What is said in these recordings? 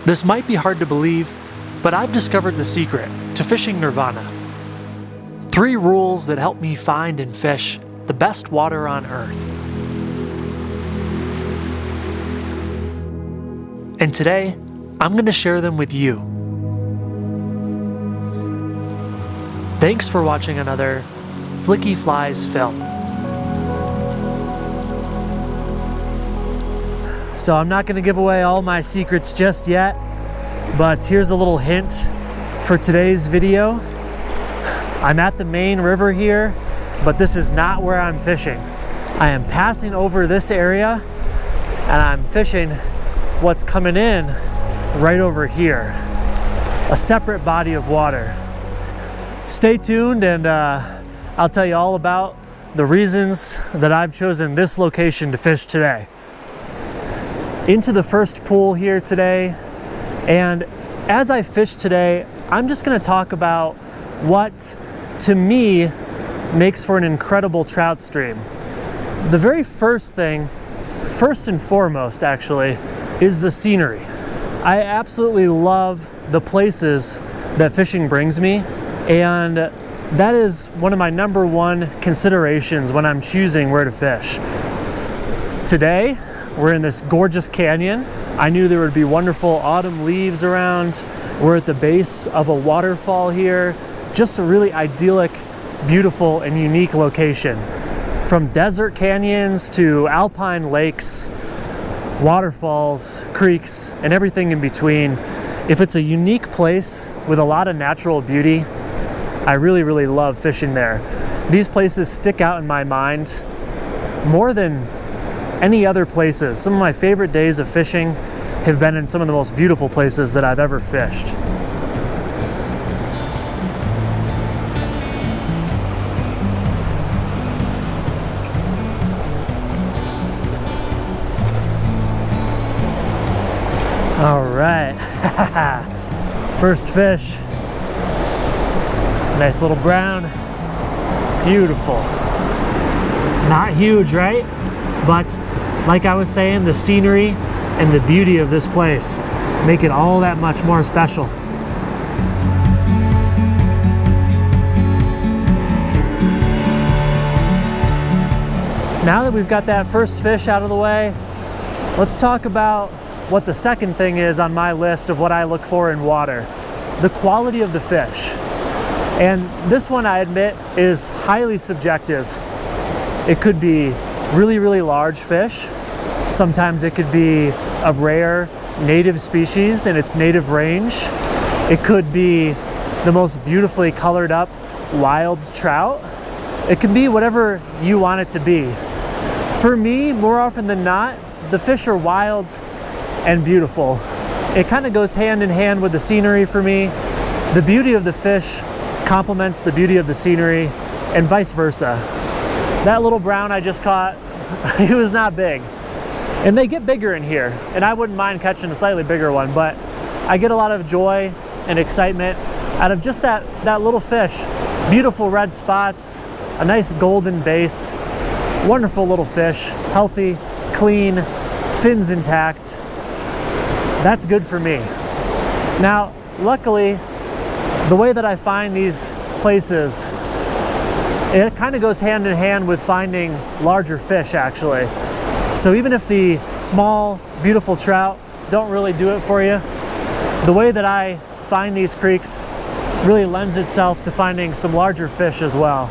This might be hard to believe, but I've discovered the secret to fishing nirvana. 3 rules that help me find and fish the best water on Earth. And today, I'm going to share them with you. Thanks for watching another Flicky Flies film. So I'm not going to give away all my secrets just yet, but here's a little hint for today's video. I'm at the main river here, but this is not where I'm fishing. I am passing over this area and I'm fishing what's coming in right over here, a separate body of water. Stay tuned and I'll tell you all about the reasons that I've chosen this location to fish today. Into the first pool here today, and as I fish today, I'm just going to talk about what to me makes for an incredible trout stream. The very first thing, first and foremost actually, is the scenery. I absolutely love the places that fishing brings me, and that is one of my number one considerations when I'm choosing where to fish. Today, we're in this gorgeous canyon. I knew there would be wonderful autumn leaves around. We're at the base of a waterfall here. Just a really idyllic, beautiful, and unique location. From desert canyons to alpine lakes, waterfalls, creeks, and everything in between. If it's a unique place with a lot of natural beauty, I really, really love fishing there. These places stick out in my mind more than any other places. Some of my favorite days of fishing have been in some of the most beautiful places that I've ever fished. All right, first fish. Nice little brown, beautiful. Not huge, right? But like I was saying, the scenery and the beauty of this place make it all that much more special. Now that we've got that first fish out of the way, let's talk about what the second thing is on my list of what I look for in water: the quality of the fish. And this one, I admit, is highly subjective. It could be really, really large fish. Sometimes it could be a rare native species in its native range. It could be the most beautifully colored up wild trout. It can be whatever you want it to be. For me, more often than not, the fish are wild and beautiful. It kind of goes hand in hand with the scenery for me. The beauty of the fish complements the beauty of the scenery, and vice versa. That little brown I just caught, he was not big. And they get bigger in here, and I wouldn't mind catching a slightly bigger one, but I get a lot of joy and excitement out of just that little fish. Beautiful red spots, a nice golden base, wonderful little fish, healthy, clean, fins intact. That's good for me. Now, luckily, the way that I find these places, it kind of goes hand in hand with finding larger fish, actually. So even if the small, beautiful trout don't really do it for you, the way that I find these creeks really lends itself to finding some larger fish as well.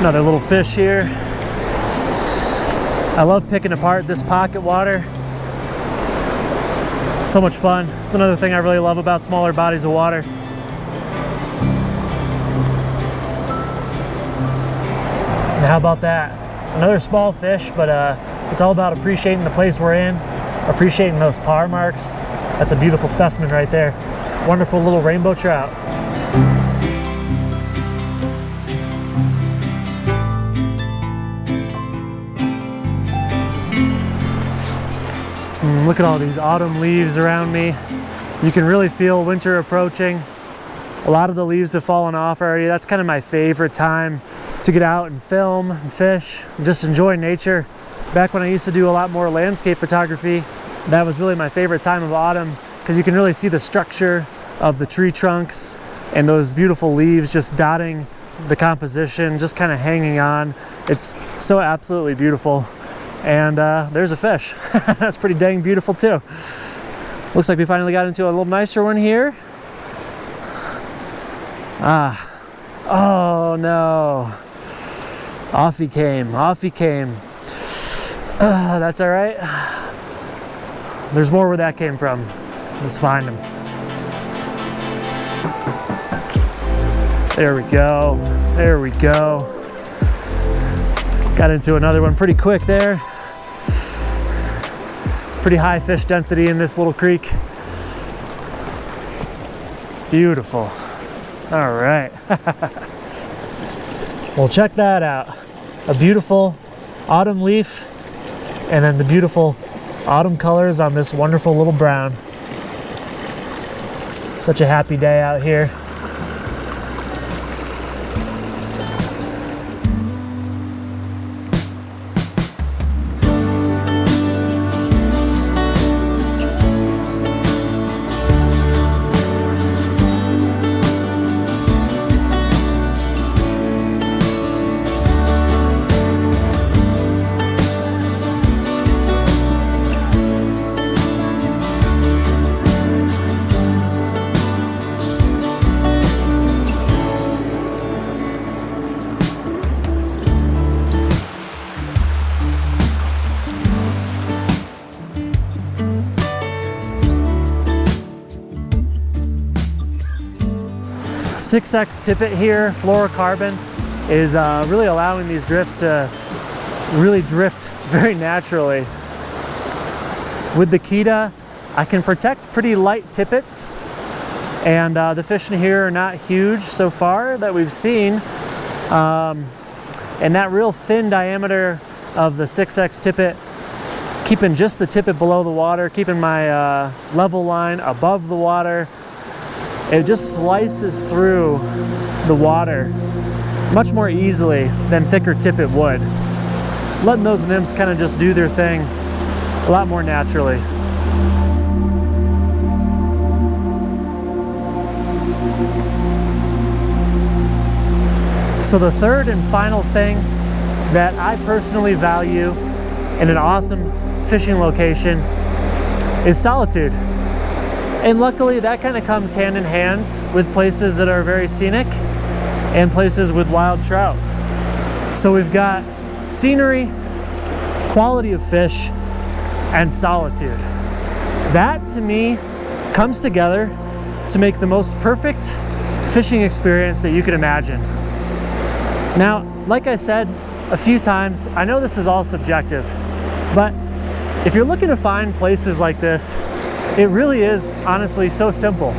Another little fish here. I love picking apart this pocket water. So much fun. It's another thing I really love about smaller bodies of water. And how about that? Another small fish, but it's all about appreciating the place we're in, appreciating those par marks. That's a beautiful specimen right there. Wonderful little rainbow trout. Look at all these autumn leaves around me. You can really feel winter approaching. A lot of the leaves have fallen off already. That's kind of my favorite time to get out and film and fish and just enjoy nature. Back when I used to do a lot more landscape photography, that was really my favorite time of autumn, because you can really see the structure of the tree trunks and those beautiful leaves just dotting the composition, just kind of hanging on. It's so absolutely beautiful. And there's a fish. That's pretty dang beautiful too. Looks like we finally got into a little nicer one here. Oh no. Off he came, off he came. That's all right. There's more where that came from. Let's find him. There we go, there we go. Got into another one pretty quick there. Pretty high fish density in this little creek. Beautiful. All right. Well, check that out. A beautiful autumn leaf, and then the beautiful autumn colors on this wonderful little brown. Such a happy day out here. .6x tippet here, fluorocarbon, is really allowing these drifts to really drift very naturally. With the Kita, I can protect pretty light tippets, and the fish in here are not huge so far that we've seen. And that real thin diameter of the 6x tippet, keeping just the tippet below the water, keeping my level line above the water, it just slices through the water much more easily than thicker tippet would. Letting those nymphs kind of just do their thing a lot more naturally. So the third and final thing that I personally value in an awesome fishing location is solitude. And luckily that kind of comes hand in hand with places that are very scenic and places with wild trout. So we've got scenery, quality of fish, and solitude. That to me comes together to make the most perfect fishing experience that you could imagine. Now, like I said a few times, I know this is all subjective, but if you're looking to find places like this, it really is honestly so simple.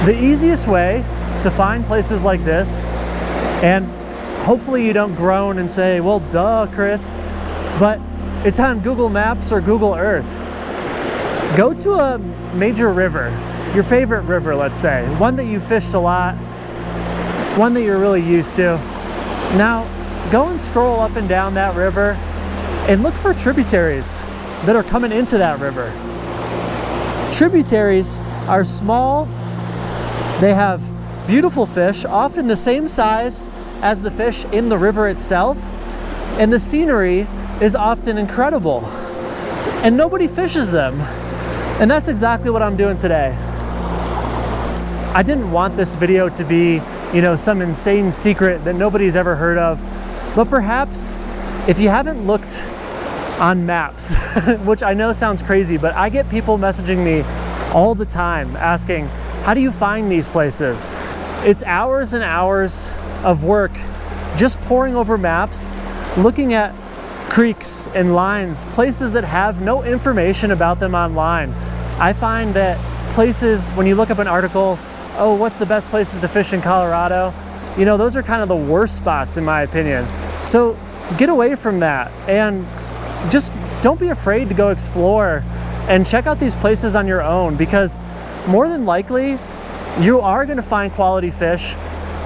The easiest way to find places like this, and hopefully you don't groan and say, well, duh, Chris, but it's on Google Maps or Google Earth. Go to a major river, your favorite river, let's say, one that you fished a lot, one that you're really used to. Now, go and scroll up and down that river and look for tributaries that are coming into that river. Tributaries are small, they have beautiful fish, often the same size as the fish in the river itself, and the scenery is often incredible, and nobody fishes them. And that's exactly what I'm doing today. I didn't want this video to be, you know, some insane secret that nobody's ever heard of, but perhaps if you haven't looked on maps, which I know sounds crazy, but I get people messaging me all the time asking, how do you find these places? It's hours and hours of work just poring over maps, looking at creeks and lines, places that have no information about them online. I find that places, when you look up an article, oh, what's the best places to fish in Colorado? You know, those are kind of the worst spots in my opinion. So get away from that and just don't be afraid to go explore and check out these places on your own, because more than likely you are going to find quality fish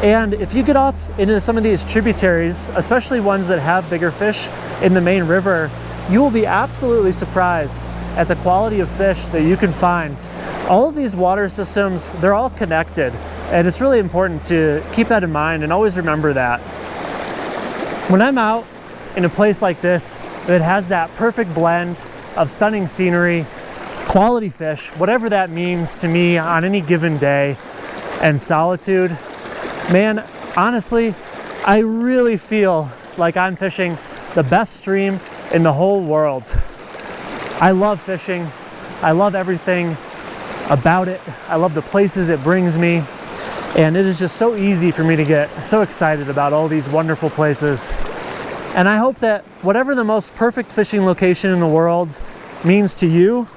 And if you get off into some of these tributaries, especially ones that have bigger fish in the main river, you will be absolutely surprised at the quality of fish that you can find. All of these water systems, they're all connected, and it's really important to keep that in mind and always remember that. When I'm out in a place like this that has that perfect blend of stunning scenery, quality fish, whatever that means to me on any given day, and solitude, man, honestly, I really feel like I'm fishing the best stream in the whole world. I love fishing. I love everything about it. I love the places it brings me. And it is just so easy for me to get so excited about all these wonderful places. And I hope that whatever the most perfect fishing location in the world means to you,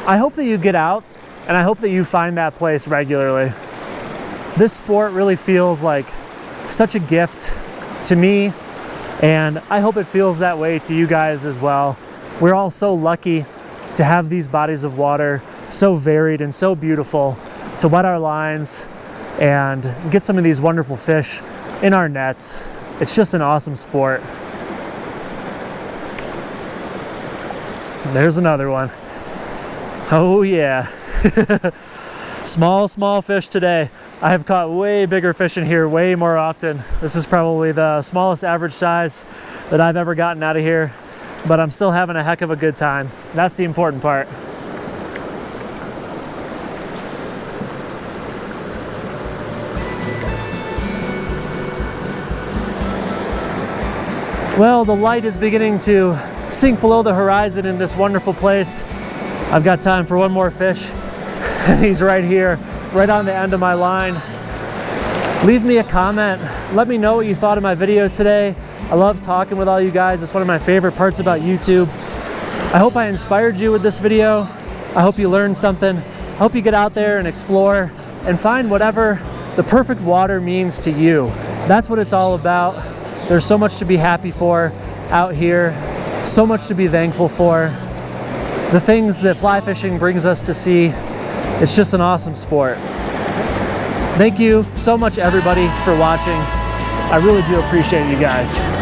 I hope that you get out and I hope that you find that place regularly. This sport really feels like such a gift to me, and I hope it feels that way to you guys as well. We're all so lucky to have these bodies of water, so varied and so beautiful, to wet our lines and get some of these wonderful fish in our nets. It's just an awesome sport. There's another one. Oh yeah. Small fish today. I have caught way bigger fish in here way more often. This is probably the smallest average size that I've ever gotten out of here, but I'm still having a heck of a good time. That's the important part. Well, the light is beginning to sink below the horizon in this wonderful place. I've got time for one more fish, and he's right here, right on the end of my line. Leave me a comment. Let me know what you thought of my video today. I love talking with all you guys. It's one of my favorite parts about YouTube. I hope I inspired you with this video. I hope you learned something. I hope you get out there and explore and find whatever the perfect water means to you. That's what it's all about. There's so much to be happy for out here, so much to be thankful for. The things that fly fishing brings us to see, it's just an awesome sport. Thank you so much, everybody, for watching. I really do appreciate you guys.